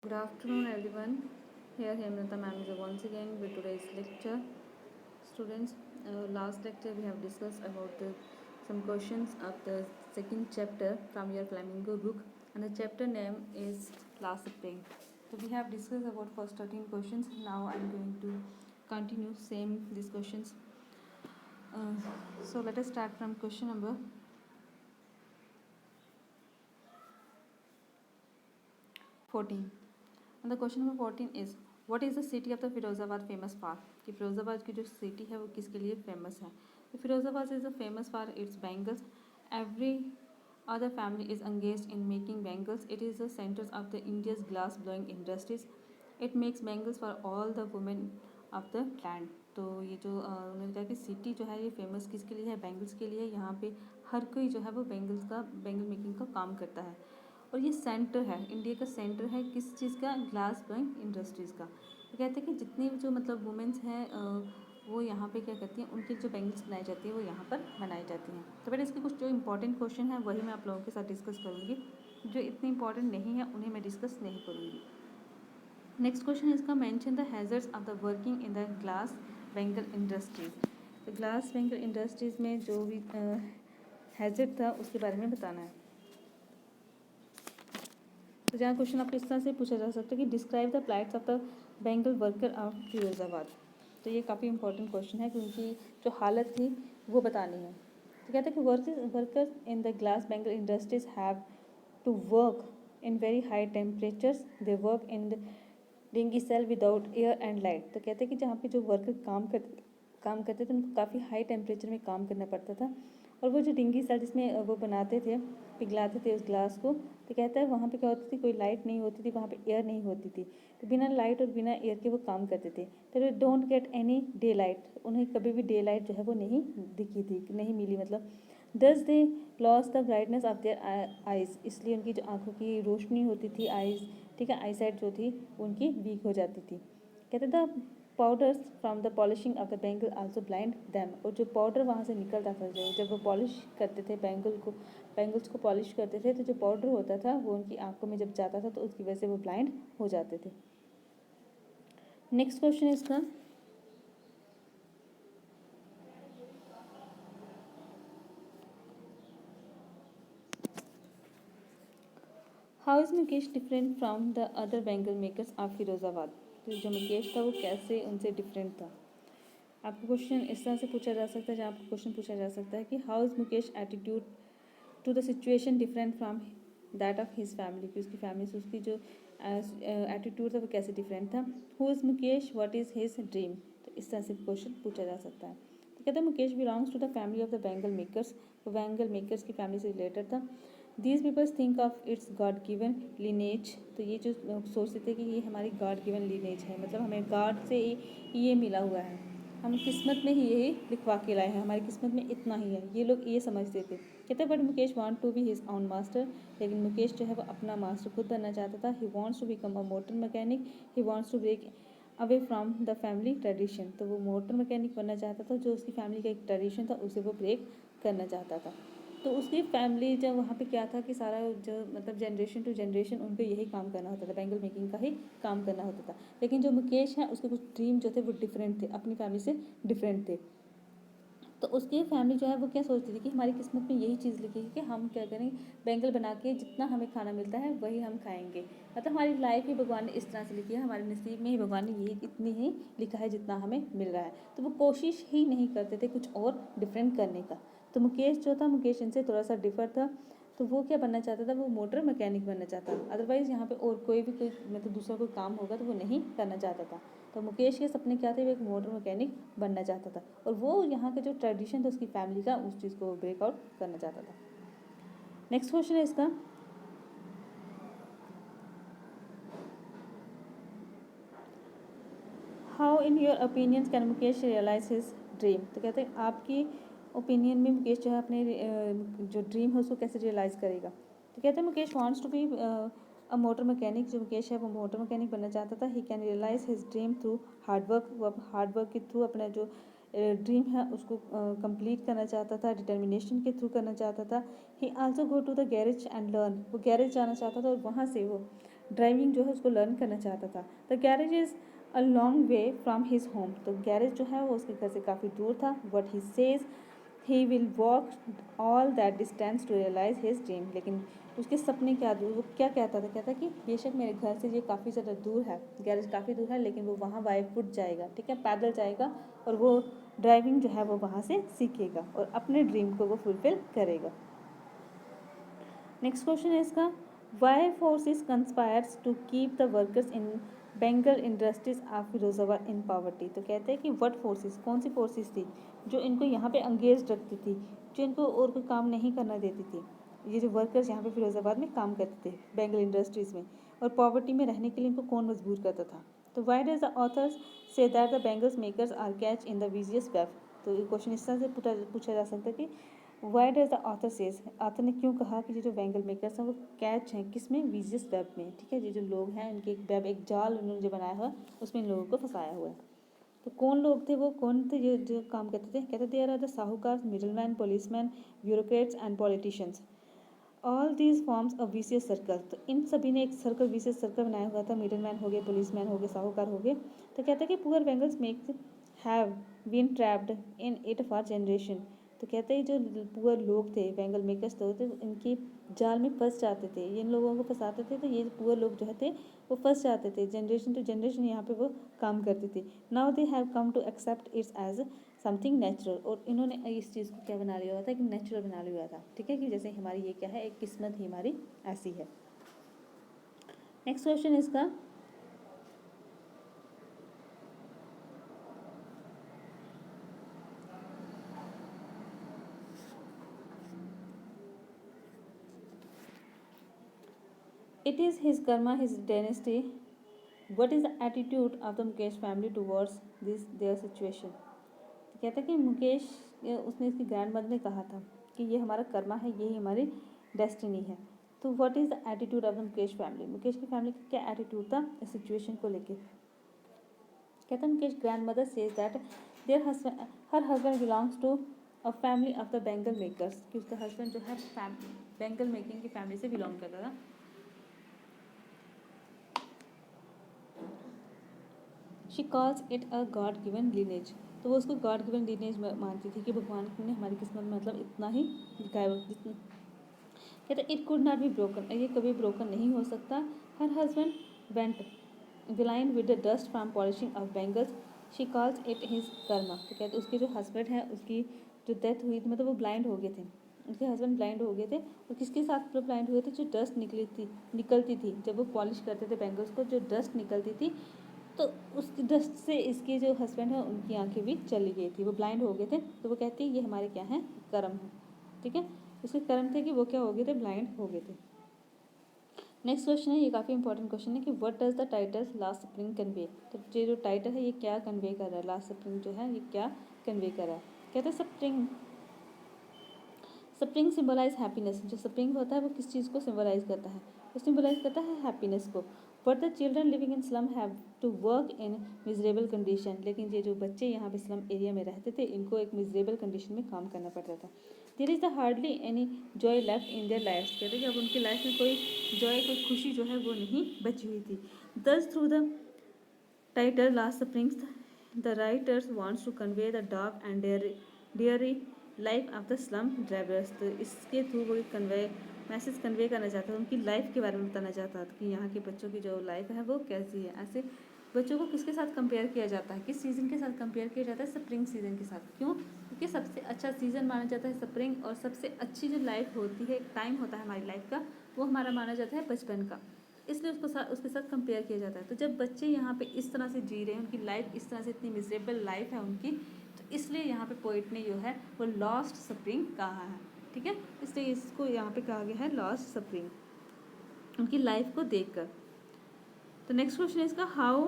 Good afternoon, everyone. Here Hemlata ma'am is once again with today's lecture. Students, last lecture we have discussed about some questions of the second chapter from your Flamingo book, and the chapter name is Last Spring. So we have discussed about first 13 questions. Now I am going to continue same these questions. So let us start from question number 14. And the question number 14 is, what is the city of the Firozabad famous for? कि फिरोज़ाबाद की जो city है वो किसके लिए famous है? तो Firozabad is famous for its bangles. Every other family is engaged in making bangles. It is the center of the India's glass blowing industries. It makes bangles for all the women of the land. तो ये जो उन्होंने कहा कि city जो है ये famous किसके लिए है? बैंगल्स के लिए. यहाँ पे हर कोई जो है वो बैंगल मेकिंग का काम करता है. और ये सेंटर है, इंडिया का सेंटर है किस चीज़ का? ग्लास ब्लोइंग इंडस्ट्रीज़ का. तो कहते हैं कि जितनी जो मतलब वुमेंस हैं वो यहाँ पे क्या करती हैं, उनकी जो बैंगल्स बनाई जाती है वो यहाँ पर बनाई जाती हैं. तो बेटा इसके कुछ जो इंपॉर्टेंट क्वेश्चन हैं वही मैं आप लोगों के साथ डिस्कस करूँगी. जो इतने इंपॉर्टेंट नहीं है उन्हें मैं डिस्कस नहीं करूँगी. नेक्स्ट क्वेश्चन इसका, mention the hazards of the working in the glass bangle industries. तो ग्लास बैंगल इंडस्ट्रीज़ में जो भी हैजर्ड था उसके बारे में बताना है. तो जहाँ क्वेश्चन आपको इस तरह से पूछा जा सकता है कि describe the plights of the bangle worker of Firozabad. तो ये काफ़ी इंपॉर्टेंट क्वेश्चन है क्योंकि जो हालत थी वो बतानी है. तो कहते हैं कि workers in the glass bangle industries have to work in very high temperatures. They work in dingy cell without air and light. तो कहते हैं कि जहाँ पे जो वर्कर काम करते थे उनको काफ़ी हाई टेम्परेचर में काम करना पड़ता था. और वो जो डिंगी सेल जिसमें वो बनाते थे, पिघलाते थे उस ग्लास को, तो कहता है वहाँ पे क्या होती थी, कोई लाइट नहीं होती थी, वहाँ पे एयर नहीं होती थी. तो बिना लाइट और बिना एयर के वो काम करते थे. तो don't get any day light. उन्हें कभी भी डे लाइट जो है वो नहीं दिखी थी, नहीं मिली मतलब. Thus they lose the brightness of their eyes. इसलिए उनकी जो आँखों की रोशनी होती थी, आइज़, ठीक है, आई साइट जो थी उनकी वीक हो जाती थी. कहते the powders from the polishing of the bangle also blind them. और जो पाउडर वहाँ से निकलता था, जब वो पॉलिश करते थे बैंगल्स को पॉलिश करते थे, तो जो पाउडर होता था वो उनकी आंखों में जब जाता था तो उसकी वजह से वो ब्लाइंड हो जाते थे. नेक्स्ट क्वेश्चन है इसका, how is Mukesh different from the other bangle makers of Firozabad. तो जो मुकेश था वो कैसे उनसे डिफरेंट था. आपको क्वेश्चन इस तरह से पूछा जा सकता है, जहाँ आपको क्वेश्चन पूछा जा सकता है कि how is Mukesh attitude to the situation different from that of his family. कि उसकी फैमिली से उसकी जो एटीट्यूड था वो कैसे डिफरेंट था. Who is Mukesh, what is his dream. तो इस तरह से क्वेश्चन पूछा जा सकता है. तो कहते हैं Mukesh belongs to the family of the bangle makers. वो बैंगल मेकर्स की फैमिली से रिलेटेड था. These peoples think of its god given lineage. तो ये जो सोचते थे कि ये हमारी गॉड गिवन लीनेज है, मतलब हमें गॉड से ये मिला हुआ है, हम किस्मत में ही यही लिखवा के लाए हैं, हमारी किस्मत में इतना ही है, ये लोग ये समझते थे. कहते हैं but Mukesh want to be his own master. लेकिन मुकेश जो है वो अपना मास्टर खुद बनना चाहता था. He wants to become a motor mechanic. He wants to break away from the family tradition. तो वो मोटर मैकेनिक बनना चाहता था, जो उसकी फैमिली का एक ट्रेडिशन था उसे वो ब्रेक करना चाहता था. तो उसकी फैमिली जब वहाँ पे क्या था कि सारा जो मतलब जनरेशन टू जनरेशन उनको यही काम करना होता था, बैंगल मेकिंग का ही काम करना होता था. लेकिन जो मुकेश है उसके कुछ ड्रीम जो थे वो डिफरेंट थे, अपनी फैमिली से डिफरेंट थे. तो उसकी फैमिली जो है वो क्या सोचती थी कि हमारी किस्मत में यही चीज़ लिखी है कि हम क्या करें, बैंगल बना के जितना हमें खाना मिलता है वही हम खाएंगे. मतलब हमारी लाइफ ही भगवान ने इस तरह से लिखी है, हमारे नसीब में ही भगवान ने यही इतनी ही लिखा है जितना हमें मिल रहा है. तो वो कोशिश ही नहीं करते थे कुछ और डिफरेंट करने का. तो मुकेश जो था, मुकेश इनसे थोड़ा सा डिफर था. तो वो क्या बनना चाहता था, वो मोटर मैकेनिक बनना चाहता. अदरवाइज़ यहाँ पे और कोई भी कोई मतलब दूसरा कोई काम होगा तो वो नहीं करना चाहता था. तो मुकेश के सपने क्या थे, वो एक मोटर मैकेनिक बनना चाहता था. और वो यहाँ का जो ट्रेडिशन था उसकी फैमिली का, उस चीज़ को ब्रेकआउट करना चाहता था. नेक्स्ट क्वेश्चन है इसका, how in your opinion can Mukesh realise his dream. तो कहते हैं आपकी ओपिनियन में मुकेश जो है अपने जो ड्रीम है उसको कैसे रियलाइज़ करेगा. तो कहते हैं Mukesh wants to be a motor mechanic. जो मुकेश है वो मोटर मैकेनिक बनना चाहता था. He can realise his dream through hard work. वो हार्डवर्क के थ्रू अपना जो ड्रीम है उसको कंप्लीट करना चाहता था, डिटर्मिनेशन के थ्रू करना चाहता था. He also go to the garage and learn. वो गैरेज जाना चाहता था और वहाँ से वो ड्राइविंग जो है उसको लर्न करना चाहता था। The garage is a long way from his home, तो गैरेज जो है वो उसके घर से काफ़ी दूर था। But he says he will walk all that distance to realise his dream, लेकिन उसके सपने क्या दूर, वो क्या कहता था, कहता कि बेशक मेरे घर से ये काफ़ी ज़्यादा दूर है, गैरेज काफ़ी दूर है, लेकिन वो वहाँ बाय फुट जाएगा, ठीक है, पैदल जाएगा, और वो ड्राइविंग जो है वो वहाँ से सीखेगा और अपने ड्रीम को वो फुलफिल करेगा। नेक्स्ट क्वेश्चन है इसका, why forces conspires to keep the workers in bangle industries of Firozabad in poverty, तो कहते हैं कि व्हाट फोर्सेस, कौन सी फोर्सेस थी जो इनको यहाँ पे अंगेज रखती थी, जो इनको और कोई काम नहीं करना देती थी, ये जो वर्कर्स यहाँ पे फिरोजाबाद में काम करते थे बेंगल इंडस्ट्रीज में, और पॉवर्टी में रहने के लिए इनको कौन मजबूर करता था। तो why does the authors say that the bangles makers are catch in the vicious web, तो ये क्वेश्चन इस तरह से पूछा जा सकता है कि Y does the author says, author ने क्यों कहा कि जो बेंगल मेकर्स हैं वो कैच हैं किसमें, विजियस वेब में, ठीक है, ये जो लोग हैं उनके एक वेब, एक जाल उन्होंने जो बनाया हुआ है उसमें इन लोगों को फंसाया हुआ है। तो कौन लोग थे वो, कौन थे ये जो काम करते थे, कहते थे यार द साहूकार, middleman, policeman, bureaucrats and politicians, all these forms a vicious circle, तो इन सभी ने एक सर्कल, विशियस सर्कल बनाया हुआ था, मिडलमैन हो गए, पुलिसमैन हो गए, साहूकार हो गए। तो कहते हैं कि poor bangles make have been trapped in it for generation, तो कहते हैं जो पुअर लोग थे, बेंगल मेकर्स लोग थे, इनकी जाल में फंस जाते थे, ये इन लोगों को फंसाते थे, तो ये पुअर लोग जो थे वो फंस जाते थे, जनरेशन टू जनरेशन यहाँ पे वो काम करते थे। Now they have come to accept it's as something natural, और इन्होंने इस चीज़ को क्या बना लिया हुआ था, एक नेचुरल बना लिया हुआ था, ठीक है, कि जैसे हमारी ये क्या है, एक किस्मत ही हमारी ऐसी है। नेक्स्ट क्वेश्चन इसका, it is his Karma, his dynasty, what is the attitude of the Mukesh family towards this there situation, तो कहता है कि मुकेश, उसने इसकी ग्रैंड मदर ने कहा था कि ये हमारा कर्मा है, ये ही हमारी डेस्टिनी है। तो what is the attitude of the Mukesh family, Mukesh की फैमिली का क्या एटीट्यूड था इस सिचुएशन को लेके। कहता है Mukesh grandmother says that their husband, her husband belongs to a family of the bangle makers, कि उसका हस्बैंड जो है बेंगल मेकिंग की फैमिली से बिलोंग करता था। She calls it a god given lineage, तो वो उसको गॉड गिवन लीनेज मानती थी कि भगवान ने हमारी किस्मत में मतलब इतना ही दिखाया, जितना कहते it could not be broken, ये कभी ब्रोकन नहीं हो सकता। हर husband went blind with the dust from polishing of bangles, she calls it his karma, तो कहते उसके जो हस्बैंड है उसकी जो डेथ हुई थी, मतलब वो ब्लाइंड हो गए थे, उनके हस्बैंड ब्लाइंड हो गए थे, और किसके साथ ब्लाइंड हुए थे, जो डस्ट निकलती थी जब वो पॉलिश करते थे बेंगल्स को, जो डस्ट निकलती थी, तो उस डस्ट से इसके जो हस्बैंड है उनकी आंखें भी चली गई थी, वो ब्लाइंड हो गए थे। तो वो कहती है ये हमारे क्या हैं, कर्म है, ठीक है, उसके कर्म थे कि वो क्या हो गए थे, ब्लाइंड हो गए थे। नेक्स्ट क्वेश्चन है, ये काफ़ी इंपॉर्टेंट क्वेश्चन है कि what does the title last spring convey, तो ये जो टाइटल है ये क्या कन्वे कर रहा है, लास्ट स्प्रिंग जो है ये क्या कन्वे कर रहा है। कहते हैं स्प्रिंग, स्प्रिंग सिम्बलाइज हैप्पीनेस, जो स्प्रिंग होता है वो किस चीज़ को सिम्बलाइज करता है, वो सिम्बलाइज करता है हैप्पीनेस को। But the children living in slum have to work in miserable condition, लेकिन ये जो बच्चे यहाँ पे स्लम एरिया में रहते थे इनको एक मिजरेबल कंडीशन में काम करना पड़ता था। There is the hardly any joy left in their life, कहते हैं कि अब उनकी लाइफ में कोई जॉय, कोई खुशी जो है वो नहीं बची हुई थी। Thus through the title last springs the writers wants to convey the dark and dreary life of the slum drivers, तो इसके थ्रू वो मैसेज कन्वे करना चाहता था, उनकी लाइफ के बारे में बताना चाहता था कि यहाँ के बच्चों की जो लाइफ है वो कैसी है। ऐसे बच्चों को किसके साथ कंपेयर किया जाता है, किस सीज़न के साथ कंपेयर किया जाता है, स्प्रिंग सीज़न के साथ। क्यों? क्योंकि सबसे अच्छा सीज़न माना जाता है स्प्रिंग, और सबसे अच्छी जो लाइफ होती है, एक टाइम होता है हमारी लाइफ का, वो हमारा माना जाता है बचपन का, इसलिए उसके साथ कंपेयर किया जाता है। तो जब बच्चे यहाँ पे इस तरह से जी रहे हैं, उनकी लाइफ इस तरह से इतनी मिजरेबल लाइफ है उनकी, तो इसलिए यहाँ पे पोइट ने जो है वो लॉस्ट स्प्रिंग कहा है, ठीक है, इसलिए इसको यहाँ पे कहा गया है लॉस्ट स्प्रिंग, उनकी लाइफ को देखकर। तो नेक्स्ट क्वेश्चन है इसका, how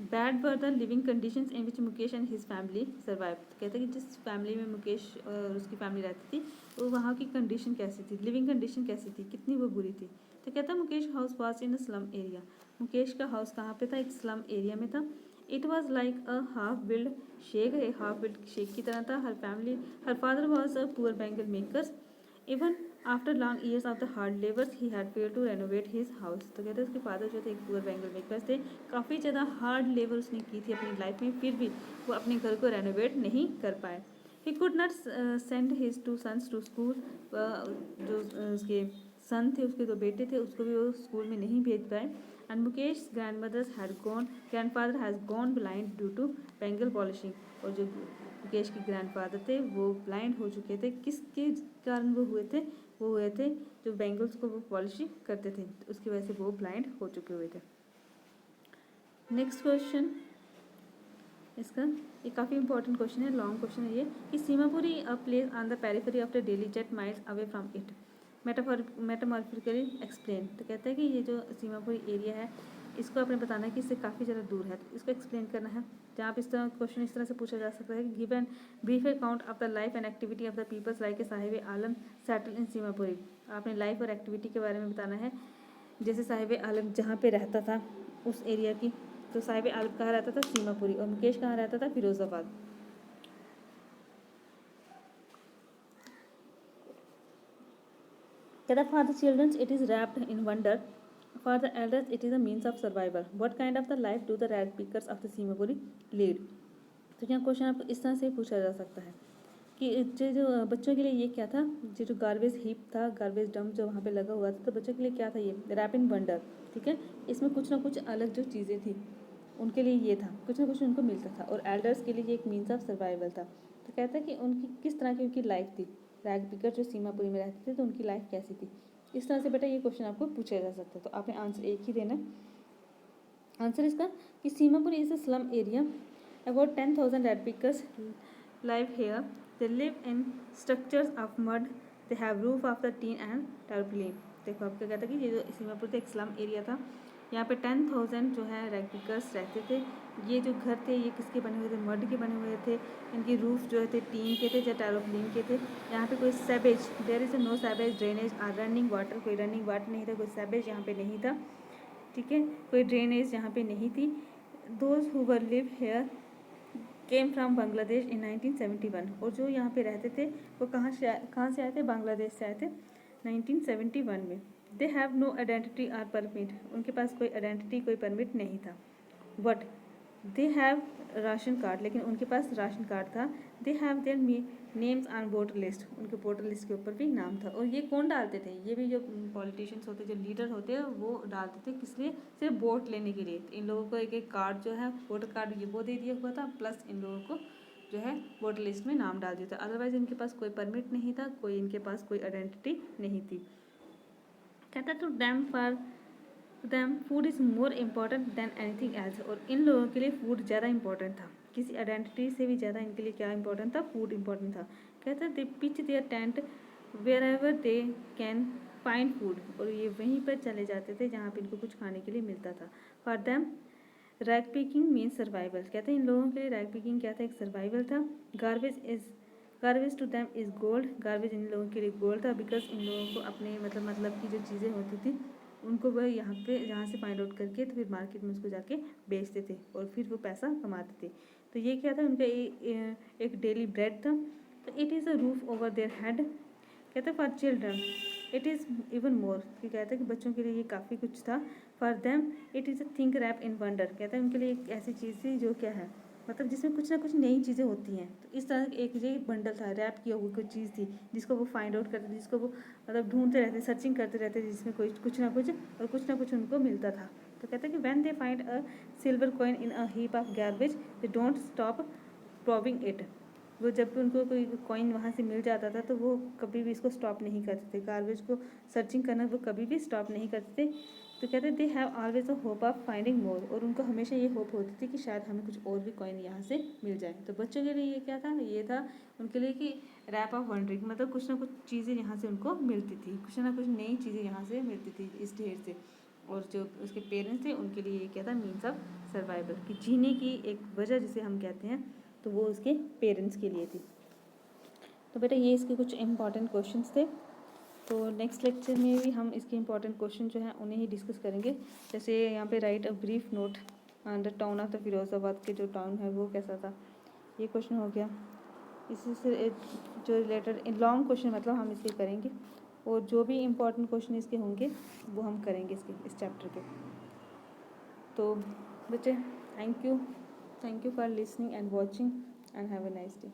bad were the living conditions in which Mukesh and his family survive, कहते हैं कि जिस फैमिली में मुकेश और उसकी फैमिली रहती थी वो वहाँ की कंडीशन कैसी थी, लिविंग कंडीशन कैसी थी, कितनी वो बुरी थी। तो कहता है Mukesh house was in a slum area, Mukesh का हाउस कहाँ पे था, एक स्लम एरिया में था। It was like a half build shack, half build shack की तरह था। Her father was a poor bangle makers, even after long years of the hard labours he had failed to renovate his house. तो कहते हैं उसके father जो थे एक पुअर बैंगल मेकर्स थे, काफ़ी ज़्यादा हार्ड लेबर उसने की थी अपनी लाइफ में, फिर भी वो अपने घर को रेनोवेट नहीं कर पाए। He could not send his two sons to school. जो उसके सन थे, उसके दो बेटे थे, उसको भी वो स्कूल में नहीं भेज पाए। And Mukesh grandfather has gone blind due to bangle polishing. और जो मुकेश के ग्रैंडफादर थे वो ब्लाइंड हो चुके थे। किसके कारण वो हुए थे? वो हुए थे जो बैंगल्स को वो पॉलिशिंग करते थे, तो उसकी वजह से वो ब्लाइंड हो चुके हुए थे। नेक्स्ट क्वेश्चन इसका, ये काफ़ी इंपॉर्टेंट क्वेश्चन है, लॉन्ग क्वेश्चन है ये, कि Seemapuri a place on the periphery of the Delhi yet miles away from it, metamorphically explain. तो कहता है कि ये जो सीमापुरी एरिया है इसको आपने बताना है कि इससे काफ़ी ज़्यादा दूर है, तो इसको एक्सप्लेन करना है। जहाँ आप इस तरह क्वेश्चन इस तरह से पूछा जा सकता है कि give an brief account of the life and activity of the peoples like a Sahib Alam settle in Seemapuri. आपने लाइफ और एक्टिविटी के बारे में बताना है, जैसे साहिब आलम जहाँ पे रहता था उस एरिया की। तो साहिब आलम कहाँ रहता था? सीमापुरी। और मुकेश कहाँ रहता था? फिरोजाबाद। कहता for the childrens it is wrapped in wonder, for the elders it is a means of survival. What kind of the life do the rag pickers of the Seemapuri lead. तो यहाँ क्वेश्चन आपको इस तरह से पूछा जा सकता है कि जो बच्चों के लिए ये क्या था, जो गार्बेज हीप था, गार्बेज डंप जो वहाँ पे लगा हुआ था, तो बच्चों के लिए क्या था? ये रैप इन वंडर, ठीक है। इसमें कुछ ना कुछ अलग जो चीज़ें थी उनके लिए ये था, कुछ ना कुछ उनको मिलता था। और एल्डर्स के लिए ये एक मीन्स ऑफ सर्वाइवल था। तो कहता है कि उनकी किस तरह की उनकी लाइफ थी, रैग पिकर जो सीमापुरी में रहते थे तो उनकी लाइफ कैसी थी। इस तरह से बेटा ये क्वेश्चन आपको पूछा जा सकता है, तो आपने आंसर एक ही देना। आंसर इसका कि Seemapuri is a slum area, about 10,000 rag pickers live here. They live in structures of mud. They have roof of the tin and tarpaulin. देखो आपको कहता है कि ये जो सीमापुर था एक स्लम एरिया था, यहाँ पे 10,000 जो है रैग पिकर्स रहते थे। ये जो घर थे ये किसके बने हुए थे? मड के बने हुए थे। इनकी रूफ जो थे टीन के थे या टैरोप्लिन के थे। यहाँ पे कोई सैबेज, देयर इज़ नो सैबेज ड्रेनेज और रनिंग वाटर, कोई रनिंग वाटर नहीं था, कोई सैबेज यहाँ पे नहीं था, ठीक है, कोई ड्रेनेज यहाँ पे नहीं थी। Those who were live here came from Bangladesh in 1971। और जो यहाँ पे रहते थे वो कहाँ से आए थे? बांग्लादेश से आए थे 1971 में। They have no identity or permit, उनके पास कोई आइडेंटिटी कोई परमिट नहीं था। But they have ration card, लेकिन उनके पास राशन कार्ड था। They have their names on voter list, उनके वोटर लिस्ट के ऊपर भी नाम था। और ये कौन डालते थे? ये भी जो पॉलिटिशियंस होते, जो लीडर होते हैं, वो डालते थे किस लिए? सिर्फ वोट लेने के लिए। इन लोगों को एक एक कार्ड जो है वोटर कार्ड ये वो दे दिया हुआ था, प्लस इन लोगों को जो है वोटर लिस्ट में नाम डाल दिया था। अदरवाइज इनके पास कोई परमिट नहीं था, कोई इनके पास कोई आइडेंटिटी नहीं थी। कहता to them for them food is more important than anything else. और इन लोगों के लिए फूड ज़्यादा इंपॉर्टेंट था, किसी आइडेंटिटी से भी ज़्यादा इनके लिए क्या इंपॉर्टेंट था? फूड इंपॉर्टेंट था। कहता है they pitch their tent wherever they can find food, और ये वहीं पर चले जाते थे जहाँ पे इनको कुछ खाने के लिए मिलता था। For them rag picking means survival. कहते हैं इन लोगों के लिए रैग पिकिंग क्या था? एक सर्वाइवल था। Garbage to them is gold, garbage इन लोगों के लिए गोल्ड था, बिकॉज इन लोगों को अपने मतलब की जो चीज़ें होती थी उनको वह यहाँ पे जहाँ से फाइंड आउट करके तो फिर मार्केट में उसको जाके बेचते थे और फिर वो पैसा कमाते थे। तो ये क्या था? उनका एक डेली ब्रेड था। तो it is a roof over their head. कहते हैं for children it is even more, कि कहते हैं कि बच्चों के लिए ये काफ़ी कुछ था। For them it is a thing wrap in wonder. कहते हैं उनके लिए एक ऐसी चीज़ थी जो क्या है, मतलब जिसमें कुछ ना कुछ नई चीज़ें होती हैं। तो इस तरह एक ये बंडल था, रैप किया हुआ कोई चीज़ थी जिसको वो फाइंड आउट करते थे, जिसको वो मतलब ढूंढते रहते, सर्चिंग करते रहते, जिसमें कोई कुछ ना कुछ उनको मिलता था। तो कहते हैं कि when they find a silver coin in a heap of garbage they don't stop probing it. वो जब भी उनको कोई कॉइन वहाँ से मिल जाता था तो वो कभी भी इसको स्टॉप नहीं करते थे, गार्बेज को सर्चिंग करना वो कभी भी स्टॉप नहीं करते थे। तो कहते they have always a hope of finding more, और उनको हमेशा ये होप होती थी कि शायद हमें कुछ और भी कॉइन यहाँ से मिल जाए। तो बच्चों के लिए ये क्या था? ये था उनके लिए कि रैप ऑफ वंडरिंग, मतलब कुछ ना कुछ चीज़ें यहाँ से उनको मिलती थी, कुछ ना कुछ नई चीज़ें यहाँ से मिलती थी इस ढेर से। और जो उसके पेरेंट्स थे उनके लिए ये क्या था? मीन्स ऑफ सर्वाइवल, कि जीने की एक वजह जिसे हम कहते हैं, तो वो उसके पेरेंट्स के लिए थी। तो बेटा ये इसके कुछ इंपॉर्टेंट क्वेश्चंस थे। तो नेक्स्ट लेक्चर में भी हम इसके इंपॉर्टेंट क्वेश्चन जो हैं उन्हें ही डिस्कस करेंगे। जैसे यहाँ पे right a brief note on the town of the Firozabad के जो टाउन है वो कैसा था, ये क्वेश्चन हो गया। इसी से जो रिलेटेड लॉन्ग क्वेश्चन मतलब हम इसके करेंगे। और जो भी इम्पोर्टेंट क्वेश्चन इसके होंगे वो हम करेंगे इसके इस चैप्टर के। तो बच्चे thank you for listening and watching and have a nice day.